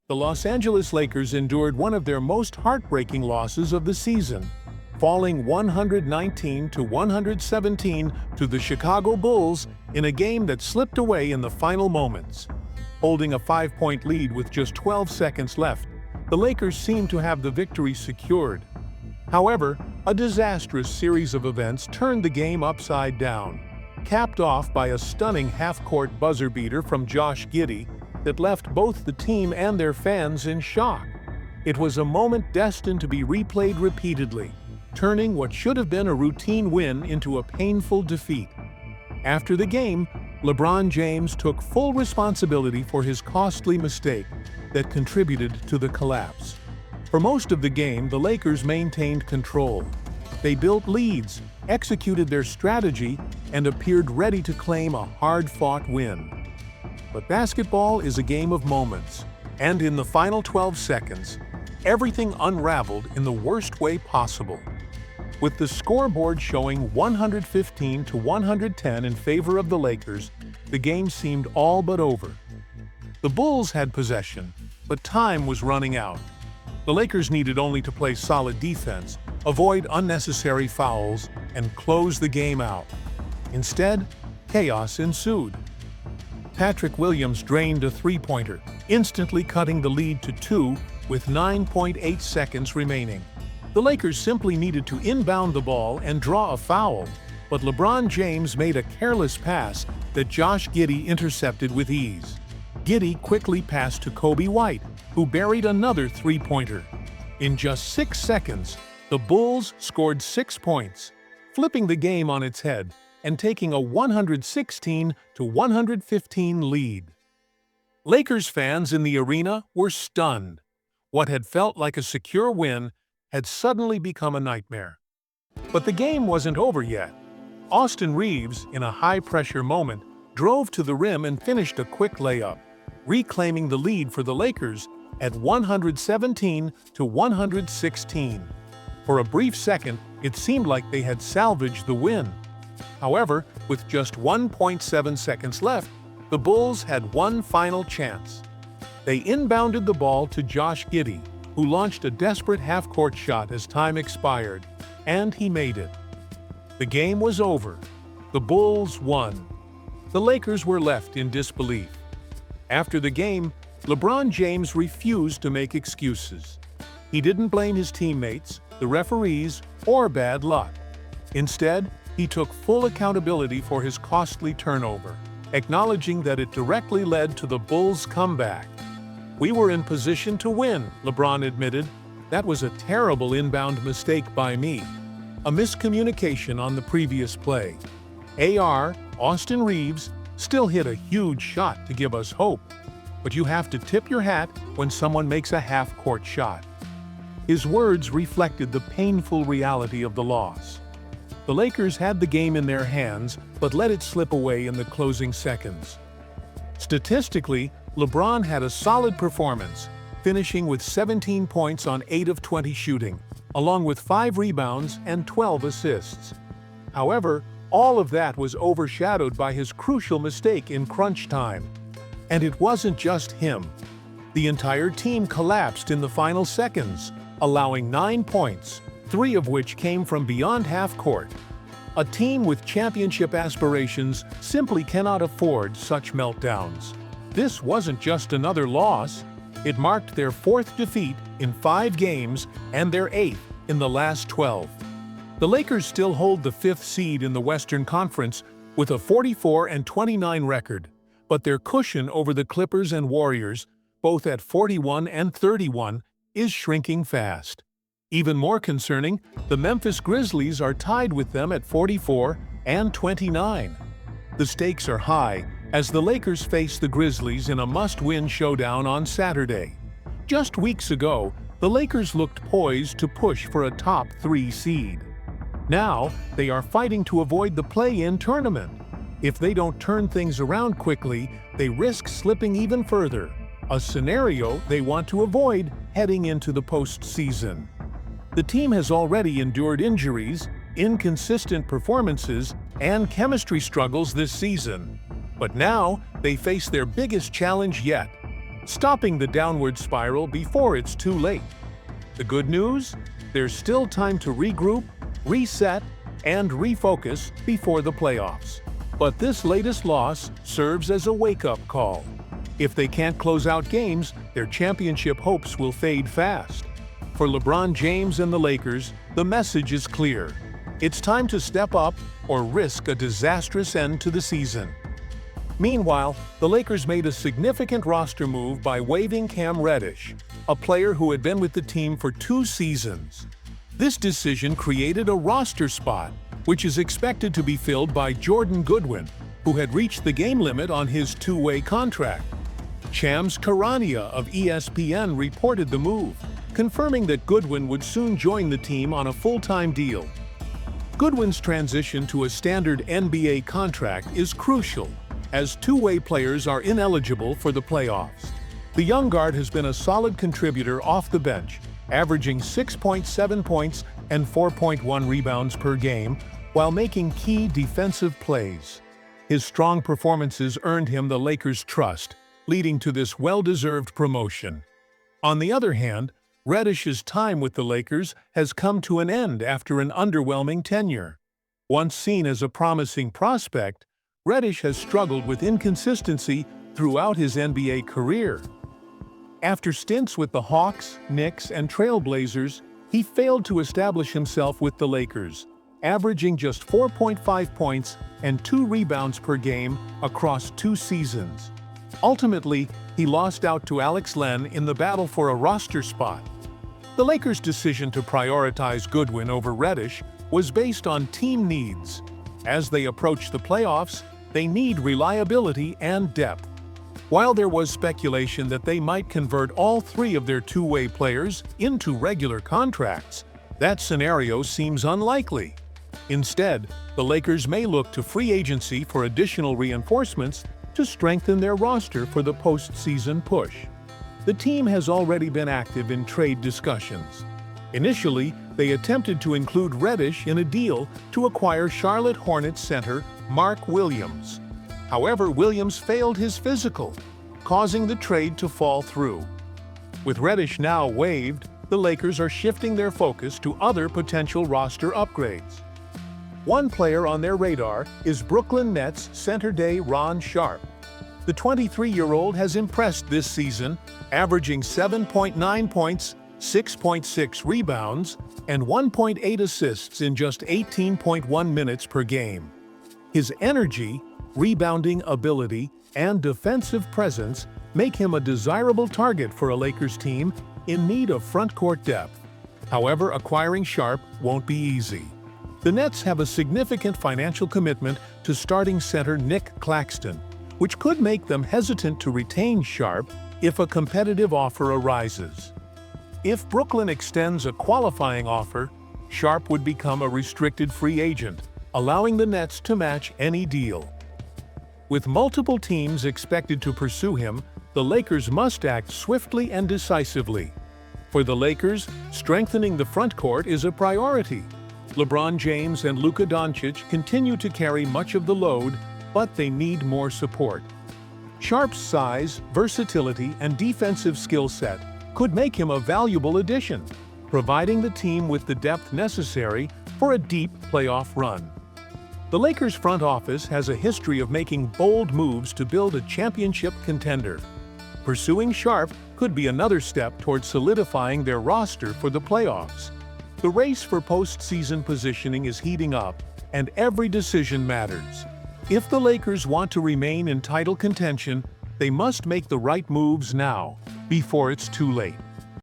The Los Angeles Lakers endured one of their most heartbreaking losses of the season, falling 119-117 to the Chicago Bulls in a game that slipped away in the final moments. Holding a 5-point lead with just 12 seconds left, the Lakers seemed to have the victory secured. However, a disastrous series of events turned the game upside down, capped off by a stunning half-court buzzer beater from Josh Giddey that left both the team and their fans in shock. It was a moment destined to be replayed repeatedly, turning what should have been a routine win into a painful defeat. After the game, LeBron James took full responsibility for his costly mistake that contributed to the collapse. For most of the game, the Lakers maintained control. They built leads, executed their strategy, and appeared ready to claim a hard-fought win. But basketball is a game of moments, and in the final 12 seconds, everything unraveled in the worst way possible. With the scoreboard showing 115-110 in favor of the Lakers, the game seemed all but over. The Bulls had possession, but time was running out. The Lakers needed only to play solid defense, avoid unnecessary fouls, and close the game out. Instead, chaos ensued. Patrick Williams drained a three-pointer, instantly cutting the lead to 2 with 9.8 seconds remaining. The Lakers simply needed to inbound the ball and draw a foul, but LeBron James made a careless pass that Josh Giddey intercepted with ease. Giddey quickly passed to Kobe White, who buried another three-pointer. In just 6 seconds, the Bulls scored 6 points, flipping the game on its head and taking a 116-115 lead. Lakers fans in the arena were stunned. What had felt like a secure win had suddenly become a nightmare. But the game wasn't over yet. Austin Reaves, in a high-pressure moment, drove to the rim and finished a quick layup, reclaiming the lead for the Lakers at 117-116. For a brief second, it seemed like they had salvaged the win. However, with just 1.7 seconds left, the Bulls had one final chance. They inbounded the ball to Josh Giddey, who launched a desperate half-court shot as time expired, and he made it. The game was over. The Bulls won. The Lakers were left in disbelief. After the game, LeBron James refused to make excuses. He didn't blame his teammates, the referees, or bad luck. Instead, he took full accountability for his costly turnover, acknowledging that it directly led to the Bulls' comeback. "We were in position to win," LeBron admitted. "That was a terrible inbound mistake by me. A miscommunication on the previous play. Austin Reaves, still hit a huge shot to give us hope. But you have to tip your hat when someone makes a half-court shot." His words reflected the painful reality of the loss. The Lakers had the game in their hands, but let it slip away in the closing seconds. Statistically, LeBron had a solid performance, finishing with 17 points on 8 of 20 shooting, along with 5 rebounds and 12 assists. However, all of that was overshadowed by his crucial mistake in crunch time. And it wasn't just him. The entire team collapsed in the final seconds, allowing 9 points, 3 of which came from beyond half-court. A team with championship aspirations simply cannot afford such meltdowns. This wasn't just another loss. It marked their 4th defeat in 5 games and their 8th in the last 12. The Lakers still hold the 5th seed in the Western Conference with a 44-29 record, but their cushion over the Clippers and Warriors, both at 41 and 31, is shrinking fast. Even more concerning, the Memphis Grizzlies are tied with them at 44 and 29. The stakes are high as the Lakers face the Grizzlies in a must-win showdown on Saturday. Just weeks ago, the Lakers looked poised to push for a top 3 seed. Now, they are fighting to avoid the play-in tournament. If they don't turn things around quickly, they risk slipping even further, a scenario they want to avoid heading into the postseason. The team has already endured injuries, inconsistent performances, and chemistry struggles this season. But now, they face their biggest challenge yet: stopping the downward spiral before it's too late. The good news? There's still time to regroup, reset, and refocus before the playoffs. But this latest loss serves as a wake-up call. If they can't close out games, their championship hopes will fade fast. For LeBron James and the Lakers, the message is clear. It's time to step up or risk a disastrous end to the season. Meanwhile, the Lakers made a significant roster move by waiving Cam Reddish, a player who had been with the team for 2 seasons. This decision created a roster spot, which is expected to be filled by Jordan Goodwin, who had reached the game limit on his 2-way contract. Shams Charania of ESPN reported the move, confirming that Goodwin would soon join the team on a full-time deal. Goodwin's transition to a standard NBA contract is crucial, as 2-way players are ineligible for the playoffs. The young guard has been a solid contributor off the bench, averaging 6.7 points and 4.1 rebounds per game, while making key defensive plays. His strong performances earned him the Lakers' trust, leading to this well-deserved promotion. On the other hand, Reddish's time with the Lakers has come to an end after an underwhelming tenure. Once seen as a promising prospect, Reddish has struggled with inconsistency throughout his NBA career. After stints with the Hawks, Knicks, and Trail Blazers, he failed to establish himself with the Lakers, averaging just 4.5 points and 2 rebounds per game across 2 seasons. Ultimately, he lost out to Alex Len in the battle for a roster spot. The Lakers' decision to prioritize Goodwin over Reddish was based on team needs. As they approach the playoffs, they need reliability and depth. While there was speculation that they might convert all 3 of their 2-way players into regular contracts, that scenario seems unlikely. Instead, the Lakers may look to free agency for additional reinforcements to strengthen their roster for the postseason push. The team has already been active in trade discussions. Initially, they attempted to include Reddish in a deal to acquire Charlotte Hornets center Mark Williams. However, Williams failed his physical, causing the trade to fall through. With Reddish now waived, the Lakers are shifting their focus to other potential roster upgrades. One player on their radar is Brooklyn Nets center Ron Sharp. The 23-year-old has impressed this season, averaging 7.9 points, 6.6 rebounds, and 1.8 assists in just 18.1 minutes per game. His energy, rebounding ability, and defensive presence make him a desirable target for a Lakers team in need of front-court depth. However, acquiring Sharp won't be easy. The Nets have a significant financial commitment to starting center Nick Claxton, which could make them hesitant to retain Sharp if a competitive offer arises. If Brooklyn extends a qualifying offer, Sharp would become a restricted free agent, allowing the Nets to match any deal. With multiple teams expected to pursue him, the Lakers must act swiftly and decisively. For the Lakers, strengthening the front court is a priority. LeBron James and Luka Doncic continue to carry much of the load, but they need more support. Sharp's size, versatility, and defensive skill set could make him a valuable addition, providing the team with the depth necessary for a deep playoff run. The Lakers' front office has a history of making bold moves to build a championship contender. Pursuing Sharp could be another step toward solidifying their roster for the playoffs. The race for postseason positioning is heating up, and every decision matters. If the Lakers want to remain in title contention, they must make the right moves now, before it's too late.